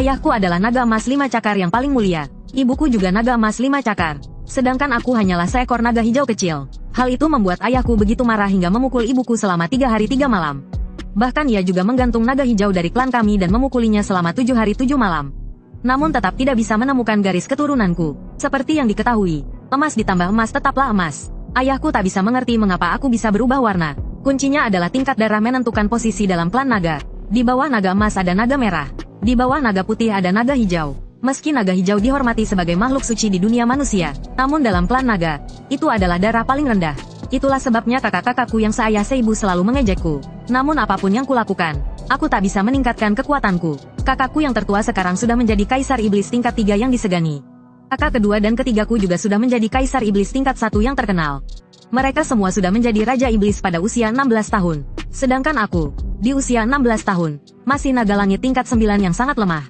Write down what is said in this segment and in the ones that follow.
Ayahku adalah naga emas 5 cakar yang paling mulia. Ibuku juga naga emas 5 cakar. Sedangkan aku hanyalah seekor naga hijau kecil. Hal itu membuat ayahku begitu marah hingga memukul ibuku selama 3 hari 3 malam. Bahkan ia juga menggantung naga hijau dari klan kami dan memukulinya selama 7 hari 7 malam. Namun tetap tidak bisa menemukan garis keturunanku. Seperti yang diketahui, emas ditambah emas tetaplah emas. Ayahku tak bisa mengerti mengapa aku bisa berubah warna. Kuncinya adalah tingkat darah menentukan posisi dalam klan naga. Di bawah naga emas ada naga merah. Di bawah naga putih ada naga hijau. Meski naga hijau dihormati sebagai makhluk suci di dunia manusia, namun dalam klan naga, itu adalah darah paling rendah. Itulah sebabnya kakak-kakakku yang seayah seibu selalu mengejekku. Namun apapun yang kulakukan, aku tak bisa meningkatkan kekuatanku. Kakakku yang tertua sekarang sudah menjadi kaisar iblis tingkat 3 yang disegani. Kakak kedua dan ketigaku juga sudah menjadi kaisar iblis tingkat 1 yang terkenal. Mereka semua sudah menjadi raja iblis pada usia 16 tahun. Sedangkan aku, di usia 16 tahun, masih naga langit tingkat 9 yang sangat lemah.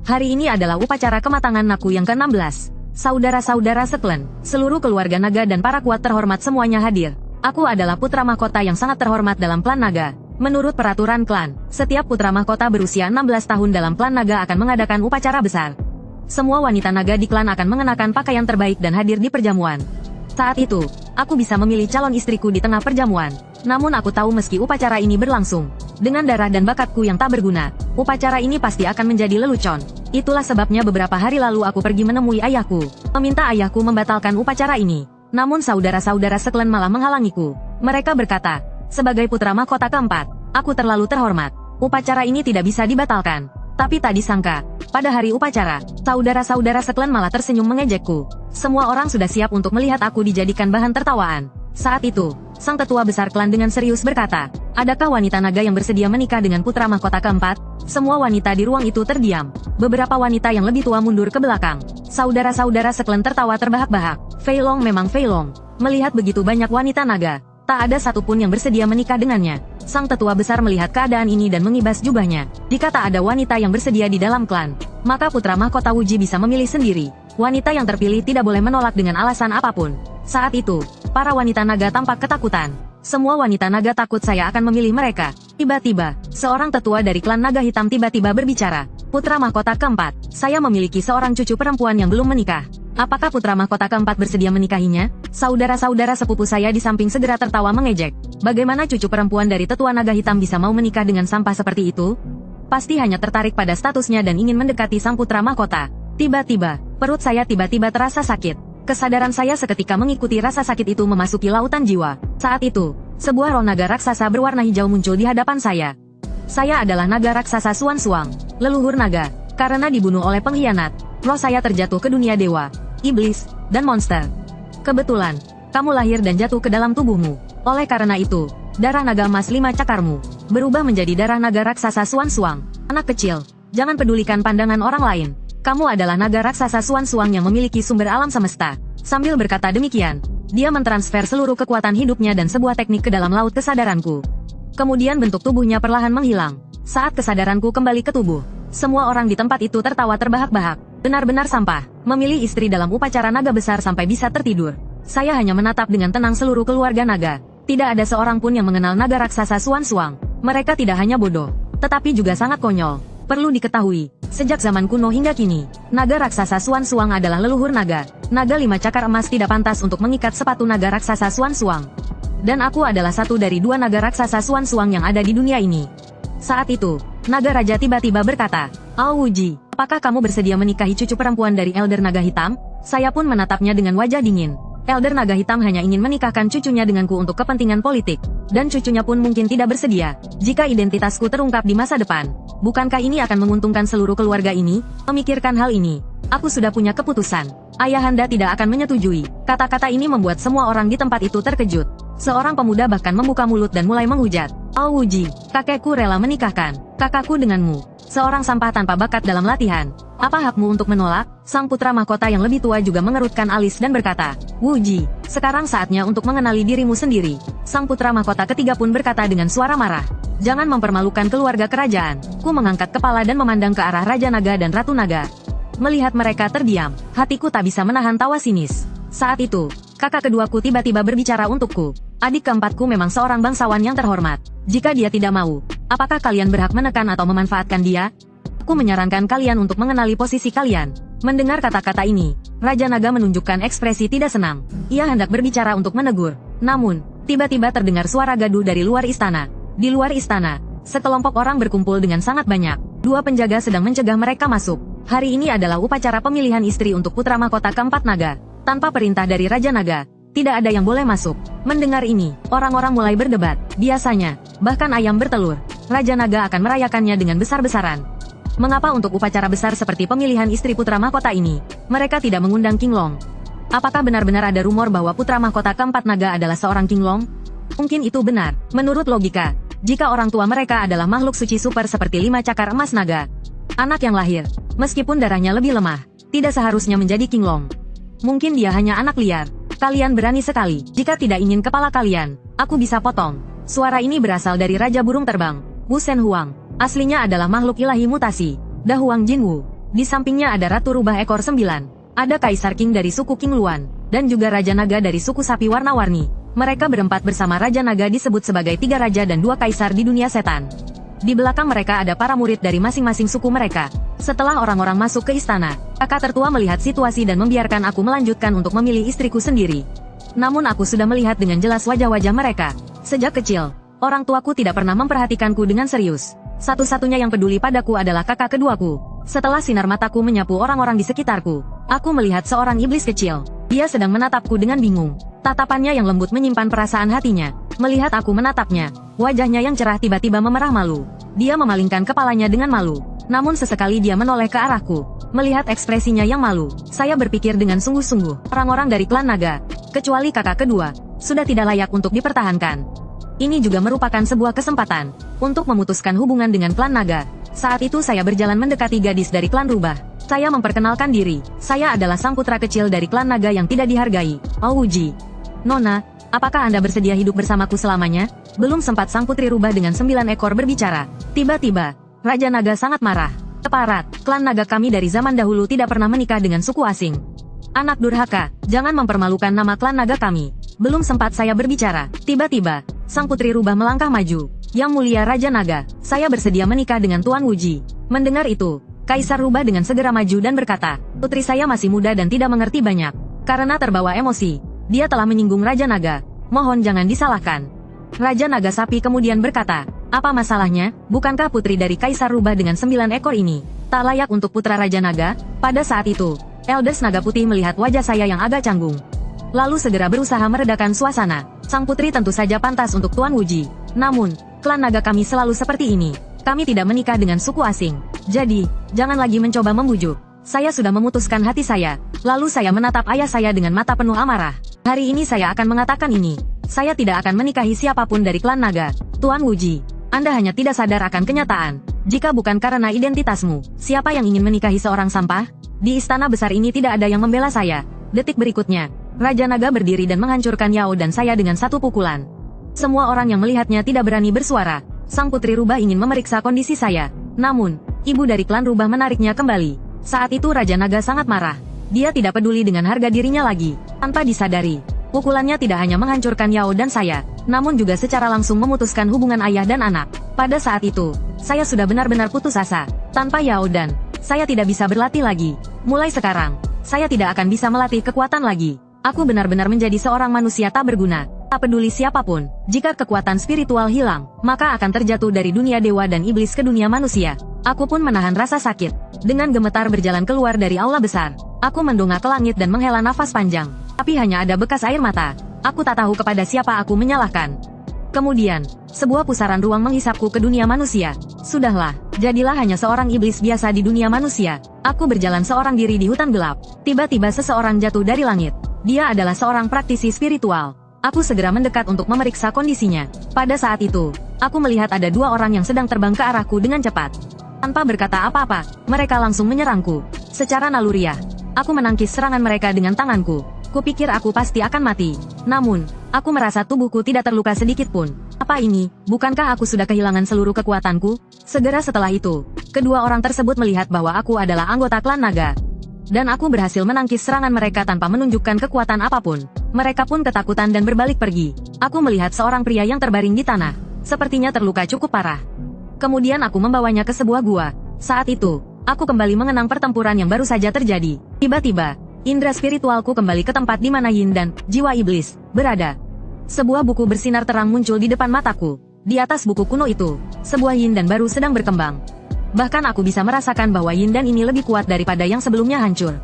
Hari ini adalah upacara kematangan Naku yang ke-16. Saudara-saudara seklan, seluruh keluarga naga dan para kuat terhormat semuanya hadir. Aku adalah putra mahkota yang sangat terhormat dalam klan naga. Menurut peraturan klan, setiap putra mahkota berusia 16 tahun dalam klan naga akan mengadakan upacara besar. Semua wanita naga di klan akan mengenakan pakaian terbaik dan hadir di perjamuan. Saat itu, aku bisa memilih calon istriku di tengah perjamuan. Namun aku tahu meski upacara ini berlangsung, dengan darah dan bakatku yang tak berguna, upacara ini pasti akan menjadi lelucon. Itulah sebabnya beberapa hari lalu aku pergi menemui ayahku, meminta ayahku membatalkan upacara ini. Namun saudara-saudara seklan malah menghalangiku. Mereka berkata, sebagai putra mahkota keempat, aku terlalu terhormat. Upacara ini tidak bisa dibatalkan. Tapi tak disangka, pada hari upacara, saudara-saudara seklan malah tersenyum mengejekku. Semua orang sudah siap untuk melihat aku dijadikan bahan tertawaan. Saat itu, sang tetua besar klan dengan serius berkata, adakah wanita naga yang bersedia menikah dengan putra mahkota keempat? Semua wanita di ruang itu terdiam. Beberapa wanita yang lebih tua mundur ke belakang. Saudara-saudara seklan tertawa terbahak-bahak. Fei Long memang Fei Long. Melihat begitu banyak wanita naga, tak ada satupun yang bersedia menikah dengannya. Sang tetua besar melihat keadaan ini dan mengibas jubahnya. Jika tak ada wanita yang bersedia di dalam klan, maka putra mahkota Wuji bisa memilih sendiri. Wanita yang terpilih tidak boleh menolak dengan alasan apapun. Saat itu, para wanita naga tampak ketakutan. Semua wanita naga takut saya akan memilih mereka. Tiba-tiba, seorang tetua dari klan naga hitam tiba-tiba berbicara. Putra mahkota keempat, saya memiliki seorang cucu perempuan yang belum menikah. Apakah putra mahkota keempat bersedia menikahinya? Saudara-saudara sepupu saya di samping segera tertawa mengejek. Bagaimana cucu perempuan dari tetua naga hitam bisa mau menikah dengan sampah seperti itu? Pasti hanya tertarik pada statusnya dan ingin mendekati sang putra mahkota. Tiba-tiba, perut saya tiba-tiba terasa sakit. Kesadaran saya seketika mengikuti rasa sakit itu memasuki lautan jiwa. Saat itu, sebuah roh naga raksasa berwarna hijau muncul di hadapan saya. Saya adalah naga raksasa Suan Suang, leluhur naga. Karena dibunuh oleh pengkhianat, roh saya terjatuh ke dunia dewa, iblis, dan monster. Kebetulan, kamu lahir dan jatuh ke dalam tubuhmu. Oleh karena itu, darah naga emas 5 cakarmu berubah menjadi darah naga raksasa Suan Suang. Anak kecil, jangan pedulikan pandangan orang lain. Kamu adalah naga raksasa Suan Suang yang memiliki sumber alam semesta. Sambil berkata demikian, dia mentransfer seluruh kekuatan hidupnya dan sebuah teknik ke dalam laut kesadaranku. Kemudian bentuk tubuhnya perlahan menghilang. Saat kesadaranku kembali ke tubuh, semua orang di tempat itu tertawa terbahak-bahak. Benar-benar sampah, memilih istri dalam upacara naga besar sampai bisa tertidur. Saya hanya menatap dengan tenang seluruh keluarga naga. Tidak ada seorang pun yang mengenal naga raksasa Suan Suang. Mereka tidak hanya bodoh, tetapi juga sangat konyol. Perlu diketahui, sejak zaman kuno hingga kini, naga raksasa Suan Suang adalah leluhur naga. Naga 5 cakar emas tidak pantas untuk mengikat sepatu naga raksasa Suan Suang. Dan aku adalah satu dari 2 naga raksasa Suan Suang yang ada di dunia ini. Saat itu, naga raja tiba-tiba berkata, "Ao Wuji, apakah kamu bersedia menikahi cucu perempuan dari Elder Naga Hitam?" Saya pun menatapnya dengan wajah dingin. Elder Naga Hitam hanya ingin menikahkan cucunya denganku untuk kepentingan politik. Dan cucunya pun mungkin tidak bersedia, jika identitasku terungkap di masa depan. Bukankah ini akan menguntungkan seluruh keluarga ini? Memikirkan hal ini, aku sudah punya keputusan. Ayahanda tidak akan menyetujui. Kata-kata ini membuat semua orang di tempat itu terkejut. Seorang pemuda bahkan membuka mulut dan mulai menghujat. "Ao Wuji, kakekku rela menikahkan kakakku denganmu. Seorang sampah tanpa bakat dalam latihan. Apa hakmu untuk menolak?" Sang putra mahkota yang lebih tua juga mengerutkan alis dan berkata, "Wuji, sekarang saatnya untuk mengenali dirimu sendiri." Sang putra mahkota ketiga pun berkata dengan suara marah, "Jangan mempermalukan keluarga kerajaan." Ku mengangkat kepala dan memandang ke arah Raja Naga dan Ratu Naga. Melihat mereka terdiam, hatiku tak bisa menahan tawa sinis. Saat itu, kakak keduaku tiba-tiba berbicara untukku. "Adik keempatku memang seorang bangsawan yang terhormat. Jika dia tidak mau, apakah kalian berhak menekan atau memanfaatkan dia?" Aku menyarankan kalian untuk mengenali posisi kalian. Mendengar kata-kata ini, Raja Naga menunjukkan ekspresi tidak senang. Ia hendak berbicara untuk menegur. Namun, tiba-tiba terdengar suara gaduh dari luar istana. Di luar istana, sekelompok orang berkumpul dengan sangat banyak. Dua penjaga sedang mencegah mereka masuk. Hari ini adalah upacara pemilihan istri untuk putra mahkota keempat naga. Tanpa perintah dari Raja Naga, tidak ada yang boleh masuk. Mendengar ini, orang-orang mulai berdebat. Biasanya, bahkan ayam bertelur. Raja Naga akan merayakannya dengan besar-besaran. Mengapa untuk upacara besar seperti pemilihan istri putra mahkota ini, mereka tidak mengundang King Long? Apakah benar-benar ada rumor bahwa putra mahkota keempat naga adalah seorang King Long? Mungkin itu benar. Menurut logika, jika orang tua mereka adalah makhluk suci super seperti 5 cakar emas naga, anak yang lahir, meskipun darahnya lebih lemah, tidak seharusnya menjadi King Long. Mungkin dia hanya anak liar. Kalian berani sekali. Jika tidak ingin kepala kalian, aku bisa potong. Suara ini berasal dari Raja Burung Terbang, Wu Shen Huang. Aslinya adalah makhluk ilahi mutasi, Da Huang Jinwu. Di sampingnya ada Ratu Rubah Ekor 9. Ada Kaisar King dari suku King Luan, dan juga Raja Naga dari suku sapi warna-warni. Mereka berempat bersama Raja Naga disebut sebagai 3 raja dan 2 kaisar di dunia setan. Di belakang mereka ada para murid dari masing-masing suku mereka. Setelah orang-orang masuk ke istana, kakak tertua melihat situasi dan membiarkan aku melanjutkan untuk memilih istriku sendiri. Namun aku sudah melihat dengan jelas wajah-wajah mereka. Sejak kecil, orang tuaku tidak pernah memperhatikanku dengan serius. Satu-satunya yang peduli padaku adalah kakak keduaku. Setelah sinar mataku menyapu orang-orang di sekitarku, aku melihat seorang iblis kecil. Dia sedang menatapku dengan bingung. Tatapannya yang lembut menyimpan perasaan hatinya. Melihat aku menatapnya, wajahnya yang cerah tiba-tiba memerah malu. Dia memalingkan kepalanya dengan malu. Namun sesekali dia menoleh ke arahku. Melihat ekspresinya yang malu, saya berpikir dengan sungguh-sungguh, orang-orang dari klan naga, kecuali kakak kedua, sudah tidak layak untuk dipertahankan. Ini juga merupakan sebuah kesempatan untuk memutuskan hubungan dengan klan naga. Saat itu saya berjalan mendekati gadis dari klan rubah. Saya memperkenalkan diri. Saya adalah sang putra kecil dari klan naga yang tidak dihargai, Ouji. Nona, apakah Anda bersedia hidup bersamaku selamanya? Belum sempat sang putri rubah dengan 9 ekor berbicara. Tiba-tiba, Raja Naga sangat marah. Teparat, klan naga kami dari zaman dahulu tidak pernah menikah dengan suku asing. Anak durhaka, jangan mempermalukan nama klan naga kami. Belum sempat saya berbicara. Tiba-tiba, sang putri rubah melangkah maju. Yang mulia Raja Naga, saya bersedia menikah dengan Tuan Wuji. Mendengar itu, Kaisar rubah dengan segera maju dan berkata, putri saya masih muda dan tidak mengerti banyak. Karena terbawa emosi, dia telah menyinggung Raja Naga. Mohon jangan disalahkan. Raja Naga Sapi kemudian berkata, apa masalahnya? Bukankah putri dari Kaisar rubah dengan 9 ekor ini tak layak untuk putra Raja Naga? Pada saat itu, Elders Naga Putih melihat wajah saya yang agak canggung. Lalu segera berusaha meredakan suasana. Sang putri tentu saja pantas untuk Tuan Wuji. Namun, klan naga kami selalu seperti ini. Kami tidak menikah dengan suku asing. Jadi, jangan lagi mencoba membujuk. Saya sudah memutuskan hati saya. Lalu saya menatap ayah saya dengan mata penuh amarah. Hari ini saya akan mengatakan ini. Saya tidak akan menikahi siapapun dari klan naga. Tuan Wuji, Anda hanya tidak sadar akan kenyataan. Jika bukan karena identitasmu, siapa yang ingin menikahi seorang sampah? Di istana besar ini tidak ada yang membela saya. Detik berikutnya, Raja Naga berdiri dan menghancurkan Yao dan saya dengan satu pukulan. Semua orang yang melihatnya tidak berani bersuara. Sang putri rubah ingin memeriksa kondisi saya. Namun, ibu dari klan rubah menariknya kembali. Saat itu Raja Naga sangat marah. Dia tidak peduli dengan harga dirinya lagi. Tanpa disadari, pukulannya tidak hanya menghancurkan Yao dan saya, namun juga secara langsung memutuskan hubungan ayah dan anak. Pada saat itu, saya sudah benar-benar putus asa. Tanpa Yao dan, saya tidak bisa berlatih lagi. Mulai sekarang, saya tidak akan bisa melatih kekuatan lagi. Aku benar-benar menjadi seorang manusia tak berguna. Tak peduli siapapun, jika kekuatan spiritual hilang, maka akan terjatuh dari dunia dewa dan iblis ke dunia manusia. Aku pun menahan rasa sakit. Dengan gemetar berjalan keluar dari aula besar. Aku mendongak ke langit dan menghela nafas panjang. Tapi hanya ada bekas air mata. Aku tak tahu kepada siapa aku menyalahkan. Kemudian, sebuah pusaran ruang menghisapku ke dunia manusia. Sudahlah, jadilah hanya seorang iblis biasa di dunia manusia. Aku berjalan seorang diri di hutan gelap. Tiba-tiba seseorang jatuh dari langit. Dia adalah seorang praktisi spiritual. Aku segera mendekat untuk memeriksa kondisinya. Pada saat itu, aku melihat ada 2 orang yang sedang terbang ke arahku dengan cepat. Tanpa berkata apa-apa, mereka langsung menyerangku. Secara naluriah, aku menangkis serangan mereka dengan tanganku. Kupikir aku pasti akan mati. Namun, aku merasa tubuhku tidak terluka sedikit pun. Apa ini? Bukankah aku sudah kehilangan seluruh kekuatanku? Segera setelah itu, kedua orang tersebut melihat bahwa aku adalah anggota klan naga. Dan aku berhasil menangkis serangan mereka tanpa menunjukkan kekuatan apapun. Mereka pun ketakutan dan berbalik pergi. Aku melihat seorang pria yang terbaring di tanah. Sepertinya terluka cukup parah. Kemudian aku membawanya ke sebuah gua. Saat itu, aku kembali mengenang pertempuran yang baru saja terjadi. Tiba-tiba, indera spiritualku kembali ke tempat di mana Yin dan jiwa iblis berada. Sebuah buku bersinar terang muncul di depan mataku. Di atas buku kuno itu, sebuah Yin dan baru sedang berkembang. Bahkan aku bisa merasakan bahwa Yin dan ini lebih kuat daripada yang sebelumnya hancur.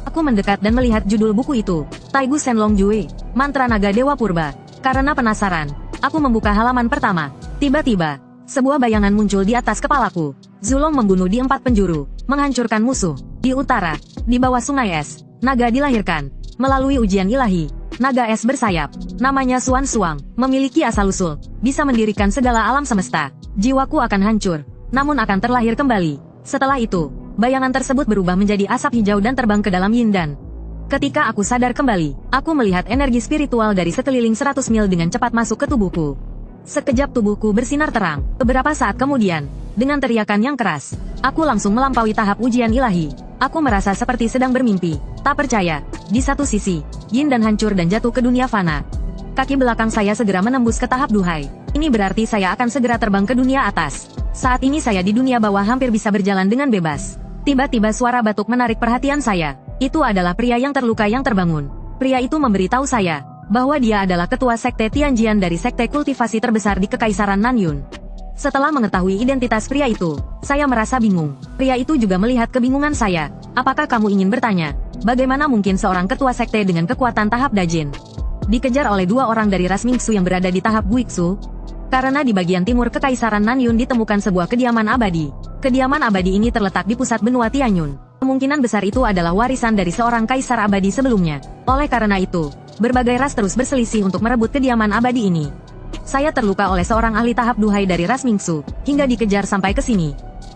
Aku mendekat dan melihat judul buku itu, Taigu Shenlong Jue, Mantra Naga Dewa Purba. Karena penasaran, aku membuka halaman pertama. Tiba-tiba, sebuah bayangan muncul di atas kepalaku. Zulong membunuh di 4 penjuru, menghancurkan musuh. Di utara, di bawah sungai es, naga dilahirkan. Melalui ujian ilahi, naga es bersayap. Namanya Xuan Suang, memiliki asal-usul, bisa mendirikan segala alam semesta. Jiwaku akan hancur, namun akan terlahir kembali. Setelah itu, bayangan tersebut berubah menjadi asap hijau dan terbang ke dalam Yindan. Ketika aku sadar kembali, aku melihat energi spiritual dari sekeliling 100 mil dengan cepat masuk ke tubuhku. Sekejap tubuhku bersinar terang. Beberapa saat kemudian, dengan teriakan yang keras, aku langsung melampaui tahap ujian ilahi. Aku merasa seperti sedang bermimpi. Tak percaya, di satu sisi, Yin dan hancur dan jatuh ke dunia fana. Kaki belakang saya segera menembus ke tahap duhai. Ini berarti saya akan segera terbang ke dunia atas. Saat ini saya di dunia bawah hampir bisa berjalan dengan bebas. Tiba-tiba suara batuk menarik perhatian saya. Itu adalah pria yang terluka yang terbangun. Pria itu memberitahu saya bahwa dia adalah ketua sekte Tianjian dari sekte kultivasi terbesar di Kekaisaran Nanyun. Setelah mengetahui identitas pria itu, saya merasa bingung. Pria itu juga melihat kebingungan saya. Apakah kamu ingin bertanya, bagaimana mungkin seorang ketua sekte dengan kekuatan tahap Dajin dikejar oleh 2 orang dari ras Mingxu yang berada di tahap Guixu? Karena di bagian timur Kekaisaran Nanyun ditemukan sebuah kediaman abadi. Kediaman abadi ini terletak di pusat benua Tianyun. Kemungkinan besar itu adalah warisan dari seorang kaisar abadi sebelumnya. Oleh karena itu, berbagai ras terus berselisih untuk merebut kediaman abadi ini. Saya terluka oleh seorang ahli tahap duhai dari ras Mingxu, hingga dikejar sampai ke sini.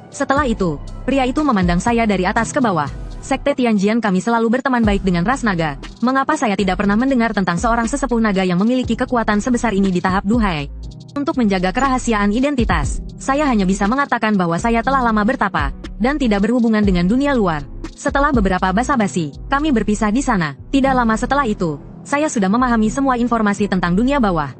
Setelah itu, pria itu memandang saya dari atas ke bawah. Sekte Tianjian kami selalu berteman baik dengan ras naga. Mengapa saya tidak pernah mendengar tentang seorang sesepuh naga yang memiliki kekuatan sebesar ini di tahap duhai? Untuk menjaga kerahasiaan identitas, saya hanya bisa mengatakan bahwa saya telah lama bertapa, dan tidak berhubungan dengan dunia luar. Setelah beberapa basa-basi, kami berpisah di sana. Tidak lama setelah itu, saya sudah memahami semua informasi tentang dunia bawah.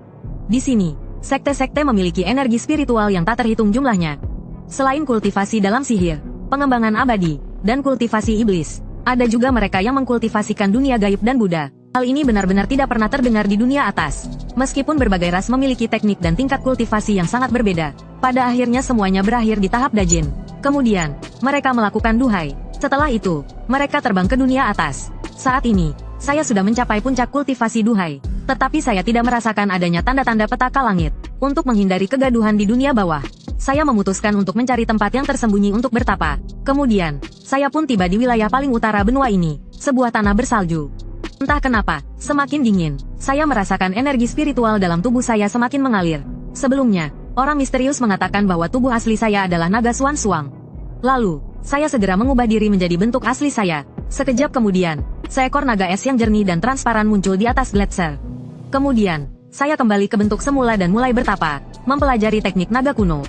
Di sini, sekte-sekte memiliki energi spiritual yang tak terhitung jumlahnya. Selain kultivasi dalam sihir, pengembangan abadi, dan kultivasi iblis, ada juga mereka yang mengkultivasikan dunia gaib dan Buddha. Hal ini benar-benar tidak pernah terdengar di dunia atas. Meskipun berbagai ras memiliki teknik dan tingkat kultivasi yang sangat berbeda, pada akhirnya semuanya berakhir di tahap Dajin. Kemudian, mereka melakukan duhai. Setelah itu, mereka terbang ke dunia atas. Saat ini, saya sudah mencapai puncak kultivasi duhai. Tetapi saya tidak merasakan adanya tanda-tanda petaka langit. Untuk menghindari kegaduhan di dunia bawah, saya memutuskan untuk mencari tempat yang tersembunyi untuk bertapa. Kemudian, saya pun tiba di wilayah paling utara benua ini, sebuah tanah bersalju. Entah kenapa, semakin dingin, saya merasakan energi spiritual dalam tubuh saya semakin mengalir. Sebelumnya, orang misterius mengatakan bahwa tubuh asli saya adalah naga Xuan Suang. Lalu, saya segera mengubah diri menjadi bentuk asli saya. Sekejap kemudian, seekor naga es yang jernih dan transparan muncul di atas gletser. Kemudian, saya kembali ke bentuk semula dan mulai bertapa, mempelajari teknik naga kuno.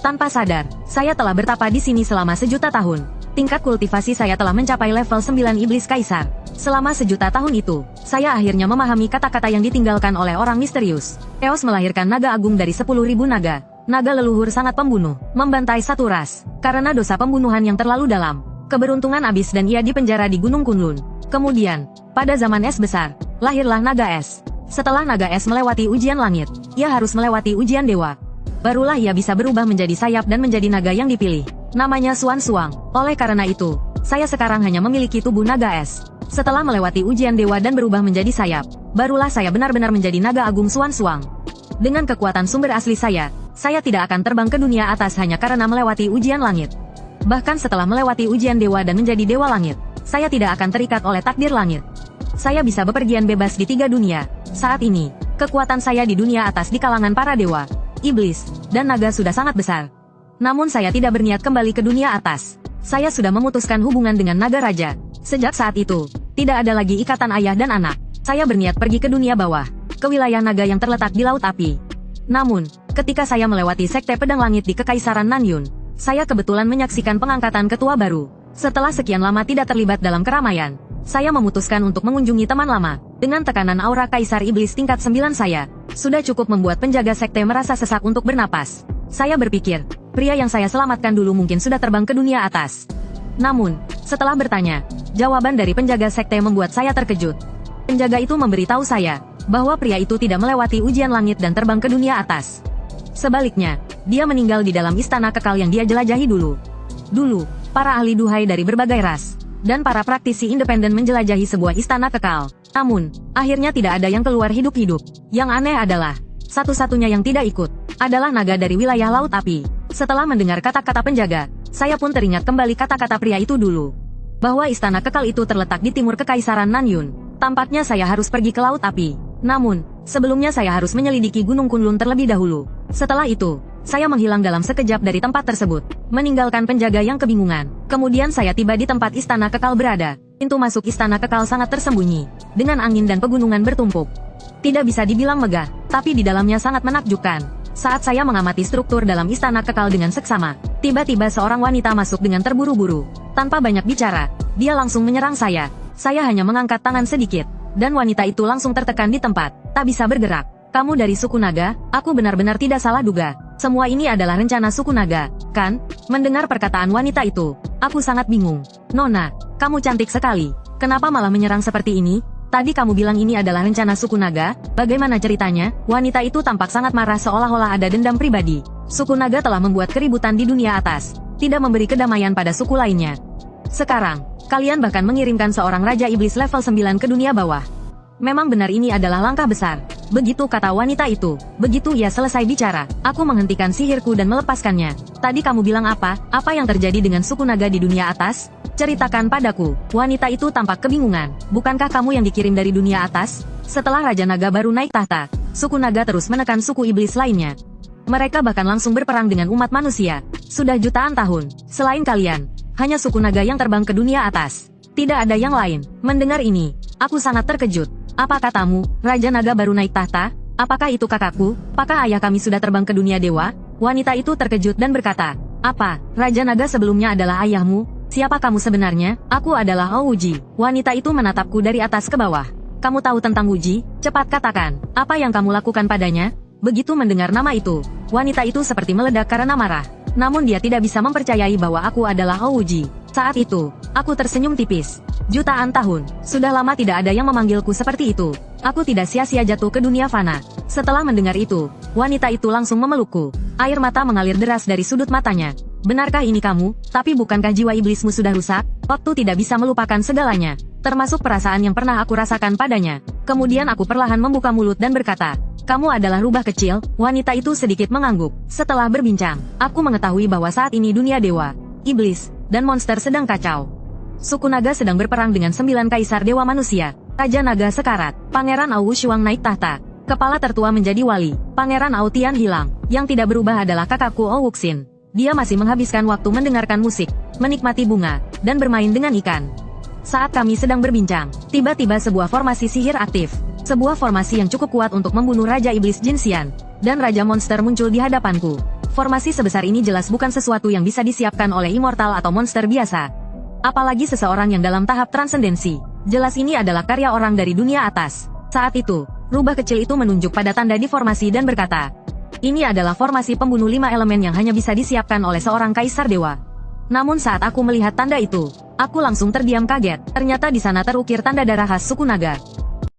Tanpa sadar, saya telah bertapa di sini selama 1.000.000 tahun. Tingkat kultivasi saya telah mencapai level 9 iblis kaisar. Selama 1.000.000 tahun itu, saya akhirnya memahami kata-kata yang ditinggalkan oleh orang misterius. Eos melahirkan naga agung dari 10.000 naga. Naga leluhur sangat pembunuh, membantai satu ras, karena dosa pembunuhan yang terlalu dalam. Keberuntungan abis dan ia dipenjara di Gunung Kunlun. Kemudian, pada zaman es besar, lahirlah naga es. Setelah naga es melewati ujian langit, ia harus melewati ujian dewa. Barulah ia bisa berubah menjadi sayap dan menjadi naga yang dipilih. Namanya Xuan Suang. Oleh karena itu, saya sekarang hanya memiliki tubuh naga es. Setelah melewati ujian dewa dan berubah menjadi sayap, barulah saya benar-benar menjadi naga agung Xuan Suang. Dengan kekuatan sumber asli saya tidak akan terbang ke dunia atas hanya karena melewati ujian langit. Bahkan setelah melewati ujian dewa dan menjadi dewa langit, saya tidak akan terikat oleh takdir langit. Saya bisa bepergian bebas di 3 dunia. Saat ini, kekuatan saya di dunia atas di kalangan para dewa, iblis, dan naga sudah sangat besar. Namun saya tidak berniat kembali ke dunia atas. Saya sudah memutuskan hubungan dengan naga raja. Sejak saat itu, tidak ada lagi ikatan ayah dan anak. Saya berniat pergi ke dunia bawah, ke wilayah naga yang terletak di Laut Api. Namun, ketika saya melewati Sekte Pedang Langit di Kekaisaran Nanyun, saya kebetulan menyaksikan pengangkatan ketua baru. Setelah sekian lama tidak terlibat dalam keramaian, saya memutuskan untuk mengunjungi teman lama. Dengan tekanan aura Kaisar Iblis tingkat 9 saya, sudah cukup membuat penjaga sekte merasa sesak untuk bernapas. Saya berpikir, pria yang saya selamatkan dulu mungkin sudah terbang ke dunia atas. Namun, setelah bertanya, jawaban dari penjaga sekte membuat saya terkejut. Penjaga itu memberitahu saya bahwa pria itu tidak melewati ujian langit dan terbang ke dunia atas. Sebaliknya, dia meninggal di dalam istana kekal yang dia jelajahi dulu. Dulu, para ahli duhai dari berbagai ras dan para praktisi independen menjelajahi sebuah istana kekal. Namun, akhirnya tidak ada yang keluar hidup-hidup. Yang aneh adalah, satu-satunya yang tidak ikut adalah naga dari wilayah Laut Api. Setelah mendengar kata-kata penjaga, saya pun teringat kembali kata-kata pria itu dulu. Bahwa istana kekal itu terletak di timur Kekaisaran Nanyun. Tampaknya saya harus pergi ke Laut Api. Namun, sebelumnya saya harus menyelidiki Gunung Kunlun terlebih dahulu. Setelah itu, saya menghilang dalam sekejap dari tempat tersebut, meninggalkan penjaga yang kebingungan. Kemudian saya tiba di tempat istana kekal berada. Pintu masuk istana kekal sangat tersembunyi, dengan angin dan pegunungan bertumpuk. Tidak bisa dibilang megah, tapi di dalamnya sangat menakjubkan. Saat saya mengamati struktur dalam istana kekal dengan seksama, tiba-tiba seorang wanita masuk dengan terburu-buru. Tanpa banyak bicara, dia langsung menyerang saya. Saya hanya mengangkat tangan sedikit, dan wanita itu langsung tertekan di tempat, tak bisa bergerak. Kamu dari suku naga? Aku benar-benar tidak salah duga. Semua ini adalah rencana suku naga, kan? Mendengar perkataan wanita itu, aku sangat bingung. Nona, kamu cantik sekali. Kenapa malah menyerang seperti ini? Tadi kamu bilang ini adalah rencana suku naga, bagaimana ceritanya? Wanita itu tampak sangat marah seolah-olah ada dendam pribadi. Suku naga telah membuat keributan di dunia atas, tidak memberi kedamaian pada suku lainnya. Sekarang, kalian bahkan mengirimkan seorang Raja Iblis level 9 ke dunia bawah. Memang benar ini adalah langkah besar. Begitu kata wanita itu, begitu ia selesai bicara, aku menghentikan sihirku dan melepaskannya. Tadi kamu bilang apa? Apa yang terjadi dengan suku naga di dunia atas? Ceritakan padaku. Wanita itu tampak kebingungan. Bukankah kamu yang dikirim dari dunia atas? Setelah Raja Naga baru naik tahta, suku naga terus menekan suku iblis lainnya. Mereka bahkan langsung berperang dengan umat manusia. Sudah jutaan tahun. Selain kalian, hanya suku naga yang terbang ke dunia atas. Tidak ada yang lain. Mendengar ini, aku sangat terkejut. Apa katamu, Raja Naga baru naik tahta? Apakah itu kakakku? Apakah ayah kami sudah terbang ke dunia dewa? Wanita itu terkejut dan berkata, apa, Raja Naga sebelumnya adalah ayahmu? Siapa kamu sebenarnya? Aku adalah Ouji. Wanita itu menatapku dari atas ke bawah. Kamu tahu tentang Uji? Cepat katakan, apa yang kamu lakukan padanya? Begitu mendengar nama itu, wanita itu seperti meledak karena marah. Namun dia tidak bisa mempercayai bahwa aku adalah Ouji. Saat itu, aku tersenyum tipis. Jutaan tahun, sudah lama tidak ada yang memanggilku seperti itu. Aku tidak sia-sia jatuh ke dunia fana. Setelah mendengar itu, wanita itu langsung memelukku. Air mata mengalir deras dari sudut matanya. Benarkah ini kamu? Tapi bukankah jiwa iblismu sudah rusak? Waktu tidak bisa melupakan segalanya, termasuk perasaan yang pernah aku rasakan padanya. Kemudian aku perlahan membuka mulut dan berkata, kamu adalah rubah kecil. Wanita itu sedikit mengangguk. Setelah berbincang, aku mengetahui bahwa saat ini dunia dewa, iblis, dan monster sedang kacau. Suku naga sedang berperang dengan 9 kaisar dewa manusia. Raja Naga sekarat, Pangeran Au Shuang naik tahta. Kepala tertua menjadi wali. Pangeran Au Tian hilang. Yang tidak berubah adalah kakakku Ou Wuxin. Dia masih menghabiskan waktu mendengarkan musik, menikmati bunga, dan bermain dengan ikan. Saat kami sedang berbincang, tiba-tiba sebuah formasi sihir aktif. Sebuah formasi yang cukup kuat untuk membunuh Raja Iblis Jinxian, dan Raja Monster muncul di hadapanku. Formasi sebesar ini jelas bukan sesuatu yang bisa disiapkan oleh immortal atau monster biasa. Apalagi seseorang yang dalam tahap transendensi. Jelas ini adalah karya orang dari dunia atas. Saat itu, rubah kecil itu menunjuk pada tanda di formasi dan berkata, ini adalah formasi pembunuh 5 elemen yang hanya bisa disiapkan oleh seorang kaisar dewa. Namun saat aku melihat tanda itu, aku langsung terdiam kaget. Ternyata di sana terukir tanda darah khas suku naga.